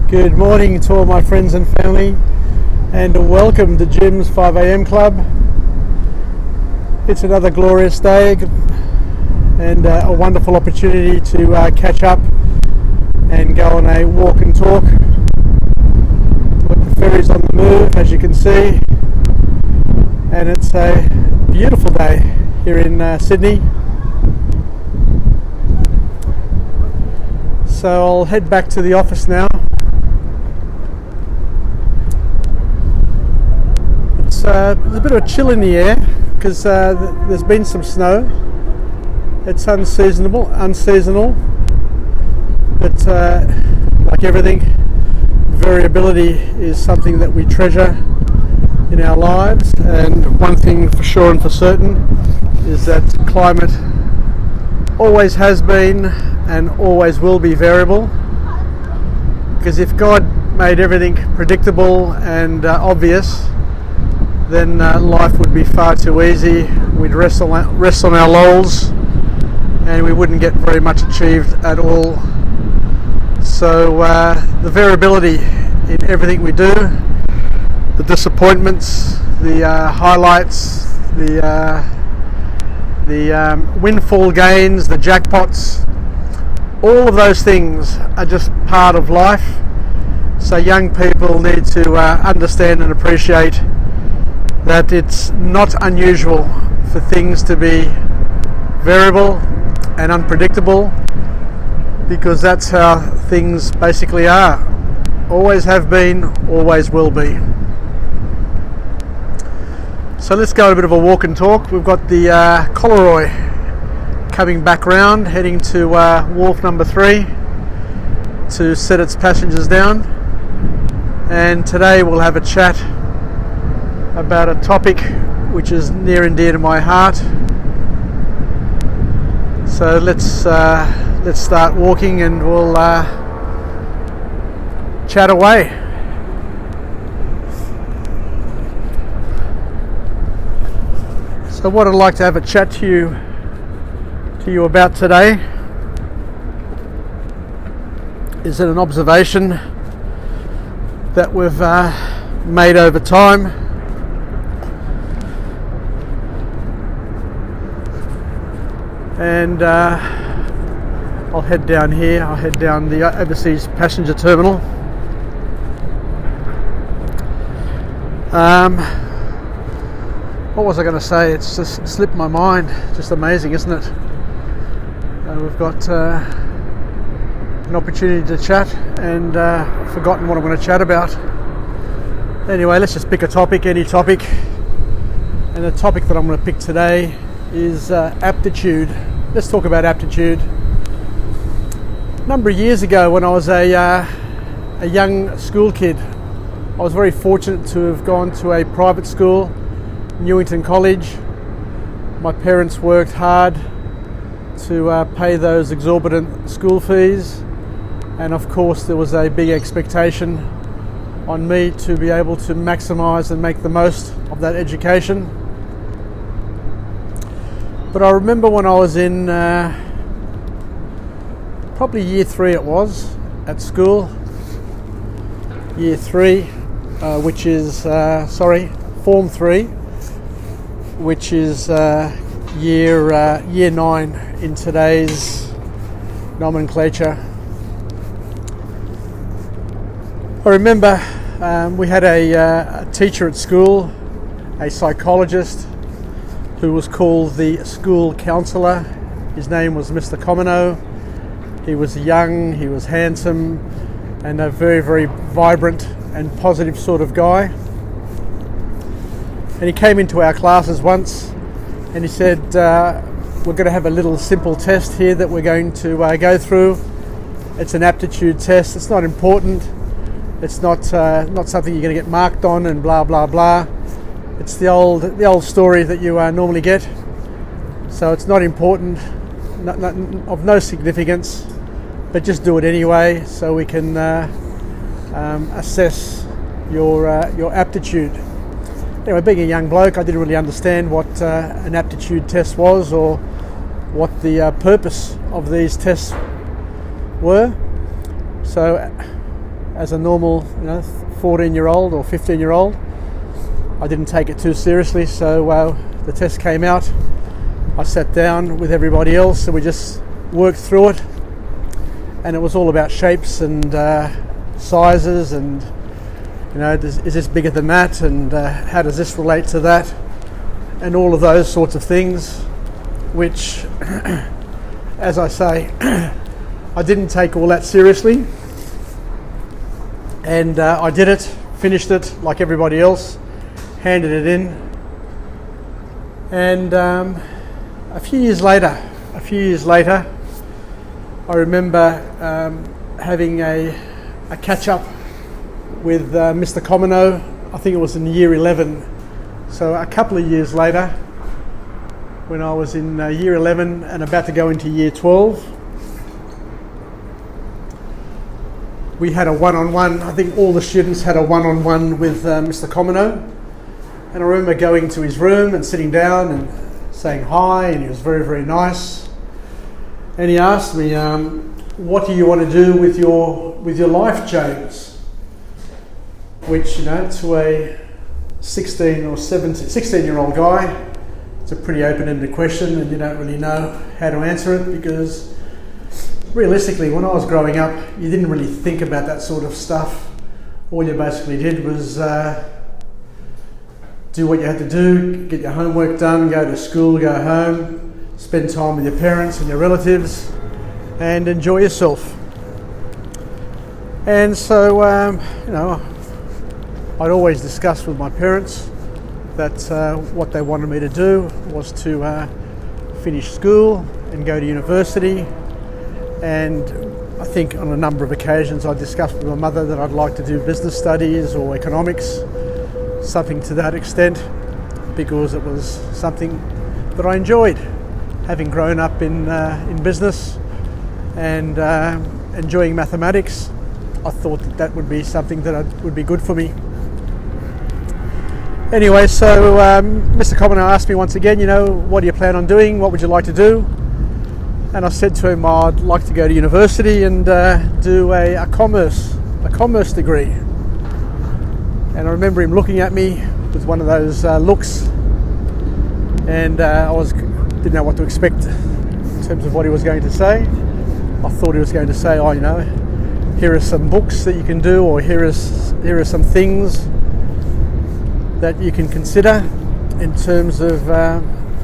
Good morning to all my friends and family, and welcome to Jim's 5am Club. It's another glorious day and a wonderful opportunity to catch up and go on a walk and talk. The ferry's on the move, as you can see, and it's a beautiful day here in Sydney. So I'll head back to the office now. There's a bit of a chill in the air because there's been some snow. It's unseasonal, but like everything, variability is something that we treasure in our lives, and one thing for sure and for certain is that climate always has been and always will be variable, because if God made everything predictable and obvious, then life would be far too easy. We'd rest on our laurels and we wouldn't get very much achieved at all. So the variability in everything we do, the disappointments, the highlights, the windfall gains, the jackpots, all of those things are just part of life. So young people need to understand and appreciate that it's not unusual for things to be variable and unpredictable, because that's how things basically are. Always have been, always will be. So let's go on a bit of a walk and talk. We've got the Collaroy coming back round, heading to wharf number 3 to set its passengers down. And today we'll have a chat about a topic which is near and dear to my heart. So let's start walking and we'll chat away. So what I'd like to have a chat to you about today is an observation that we've made over time. And I'll head down here. I'll head down the overseas passenger terminal. What was I going to say? It's just slipped my mind. Just amazing, isn't it? We've got an opportunity to chat and forgotten what I'm going to chat about. Anyway, let's just pick a topic, any topic. And the topic that I'm going to pick today is aptitude. Let's talk about aptitude. A number of years ago, when I was a young school kid, I was very fortunate to have gone to a private school, Newington College. My parents worked hard to pay those exorbitant school fees, and of course there was a big expectation on me to be able to maximise and make the most of that education. But I remember when I was in probably year 3 it was, at school, year 3, which is, form 3, which is year 9 in today's nomenclature. I remember we had a teacher at school, a psychologist, who was called the school counsellor. His name was Mr. Comino. He was young, he was handsome, and a very, very vibrant and positive sort of guy. And he came into our classes once and he said, we're going to have a little simple test here that we're going to go through. It's an aptitude test. It's not important. It's not something you're going to get marked on and blah, blah, blah. It's the old story that you normally get. So it's not important, of no significance, but just do it anyway so we can assess your aptitude. Anyway, being a young bloke, I didn't really understand what an aptitude test was or what the purpose of these tests were. So as a normal 14-year-old or 15-year-old. I didn't take it too seriously, so the test came out. I sat down with everybody else and we just worked through it, and it was all about shapes and sizes and is this bigger than that, and how does this relate to that, and all of those sorts of things, which as I say, I didn't take all that seriously, and I did it, finished it like everybody else, handed it in, and a few years later, I remember having a catch-up with Mr. Comino. I think it was in year 11, so a couple of years later, when I was in year 11 and about to go into year 12, we had a one-on-one. I think all the students had a one-on-one with Mr. Comino, and I remember going to his room and sitting down and saying hi, and he was very, very nice, and he asked me, what do you want to do with your life, James? Which, to a 16-year-old guy, it's a pretty open-ended question, and you don't really know how to answer it, because realistically, when I was growing up, you didn't really think about that sort of stuff. All you basically did was do what you had to do, get your homework done, go to school, go home, spend time with your parents and your relatives, and enjoy yourself. And so, I'd always discuss with my parents that what they wanted me to do was to finish school and go to university. And I think on a number of occasions I discussed with my mother that I'd like to do business studies or economics, something to that extent, because it was something that I enjoyed, having grown up in business and enjoying mathematics. I thought that would be something that would be good for me. Anyway, so Mr. Comino asked me once again, what do you plan on doing? What would you like to do? And I said to him, I'd like to go to university and do a commerce degree. And I remember him looking at me with one of those looks, and I didn't know what to expect in terms of what he was going to say. I thought he was going to say, here are some books that you can do, or here are some things that you can consider in terms of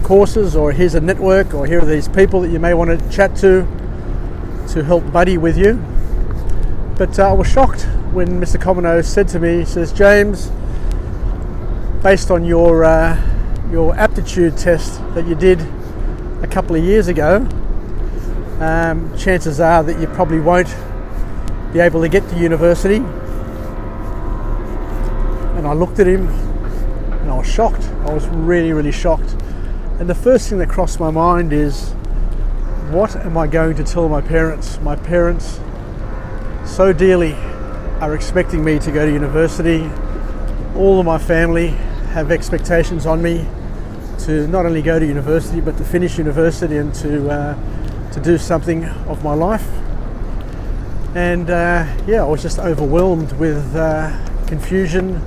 courses, or here's a network, or here are these people that you may want to chat to help buddy with you. But I was shocked when Mr. Comino said to me, he says, James, based on your aptitude test that you did a couple of years ago, chances are that you probably won't be able to get to university. And I looked at him and I was shocked. I was really, really shocked. And the first thing that crossed my mind is, what am I going to tell my parents? My parents so dearly are expecting me to go to university. All of my family have expectations on me to not only go to university, but to finish university and to do something of my life. And I was just overwhelmed with confusion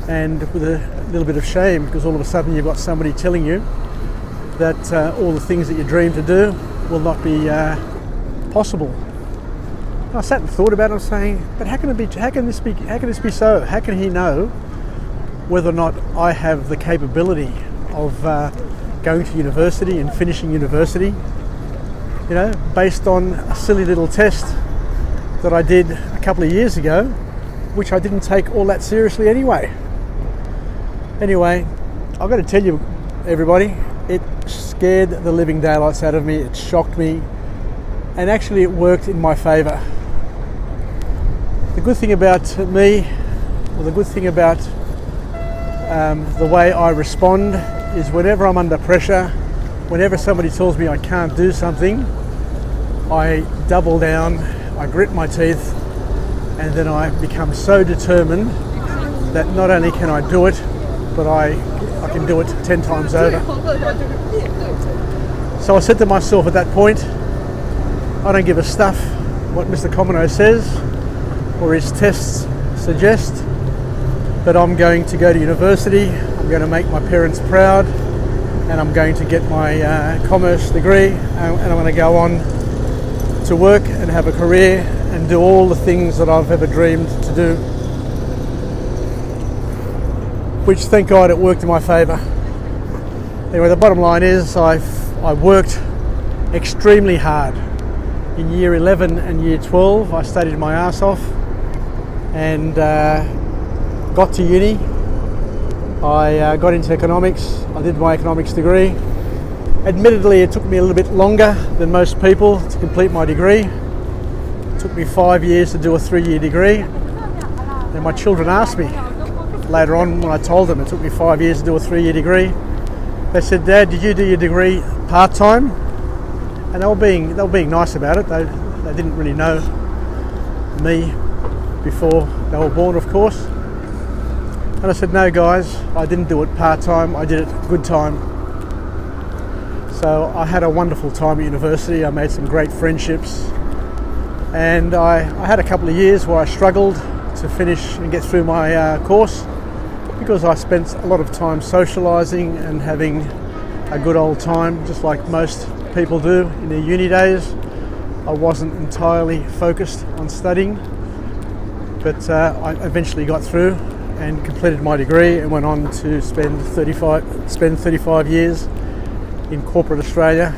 and with a little bit of shame, because all of a sudden you've got somebody telling you that all the things that you dream to do will not be possible. And I sat and thought about it. I was saying, but how can this be so? How can he know whether or not I have the capability of going to university and finishing university? Based on a silly little test that I did a couple of years ago, which I didn't take all that seriously anyway. Anyway, I've got to tell you, everybody, it scared the living daylights out of me. It shocked me, and actually it worked in my favour. The good thing about me, or the good thing about the way I respond, is whenever I'm under pressure, whenever somebody tells me I can't do something, I double down, I grit my teeth, and then I become so determined that not only can I do it, but I can do it 10 times over. So I said to myself at that point, I don't give a stuff what Mr. Comino says. or his tests suggest, but I'm going to go to university. I'm going to make my parents proud, and I'm going to get my commerce degree, and I'm going to go on to work and have a career and do all the things that I've ever dreamed to do, which, thank God, it worked in my favour. Anyway, the bottom line is I worked extremely hard. In year 11 and year 12 I studied my arse off and got to uni. I got into economics. I did my economics degree. Admittedly, it took me a little bit longer than most people to complete my degree. It took me 5 years to do a 3-year degree. And my children asked me later on, when I told them it took me 5 years to do a 3-year degree, they said, "Dad, did you do your degree part-time?" And they were being nice about it. They didn't really know me before they were born, of course. And I said, "No, guys, I didn't do it part-time. I did it good time." So I had a wonderful time at university. I made some great friendships, and I had a couple of years where I struggled to finish and get through my course, because I spent a lot of time socialising and having a good old time, just like most people do in their uni days. I wasn't entirely focused on studying, but I eventually got through and completed my degree and went on to spend 35 years in corporate Australia.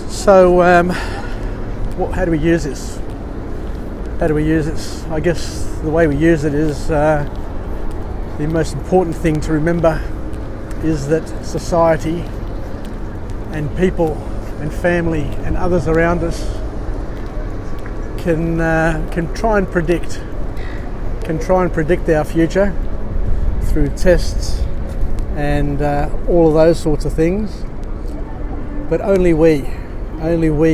So how do we use this? How do we use this? I guess the way we use it is, the most important thing to remember is that society and people and family and others around us can try and predict our future through tests and all of those sorts of things, but only we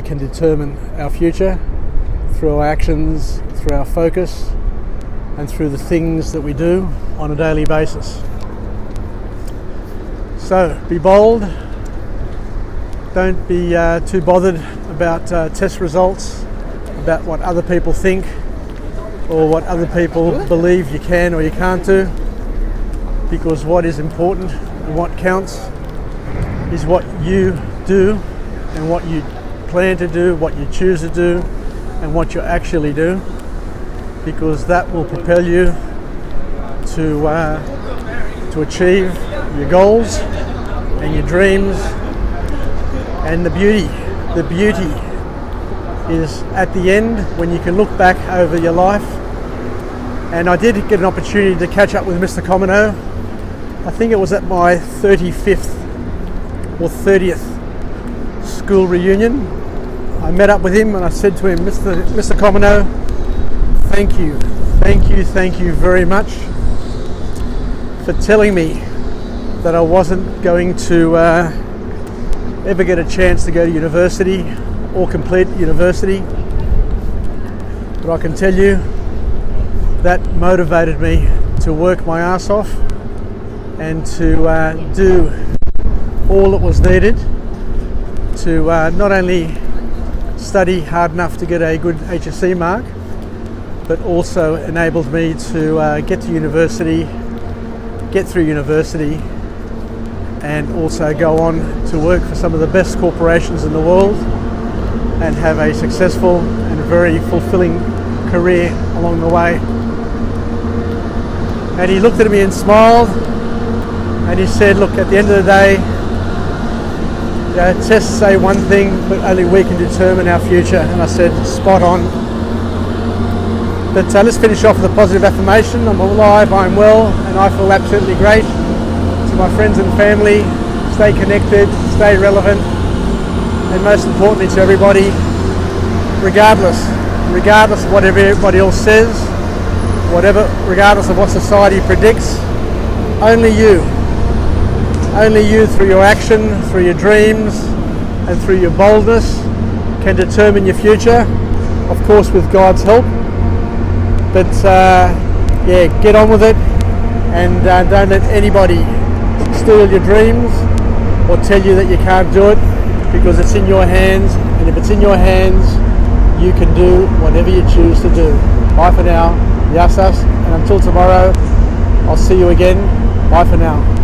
can determine our future through our actions, through our focus, and through the things that we do on a daily basis. So be bold. Don't be too bothered about test results, about what other people think or what other people believe you can or you can't do, because what is important and what counts is what you do and what you plan to do, what you choose to do, and what you actually do, because that will propel you to achieve your goals and your dreams. And the beauty is at the end, when you can look back over your life. And I did get an opportunity to catch up with Mr. Comino. I think it was at my 35th or 30th school reunion. I met up with him and I said to him, Mr. Comino, thank you very much for telling me that I wasn't going to ever get a chance to go to university or complete university. But I can tell you that motivated me to work my ass off and to do all that was needed to not only study hard enough to get a good HSC mark, but also enabled me to get to university, get through university, and also go on to work for some of the best corporations in the world and have a successful and very fulfilling career along the way. And he looked at me and smiled, and he said, "Look, at the end of the day, tests say one thing, but only we can determine our future." And I said, "Spot on." But let's finish off with a positive affirmation. I'm alive, I'm well, and I feel absolutely great. To my friends and family, stay connected, stay relevant, and most importantly to everybody, regardless of what everybody else says, regardless of what society predicts, only you through your action, through your dreams, and through your boldness can determine your future, of course with God's help. But get on with it, and don't let anybody steal your dreams or tell you that you can't do it, because it's in your hands, and if it's in your hands, you can do whatever you choose to do. Bye for now. Yasas, and until tomorrow, I'll see you again. Bye for now.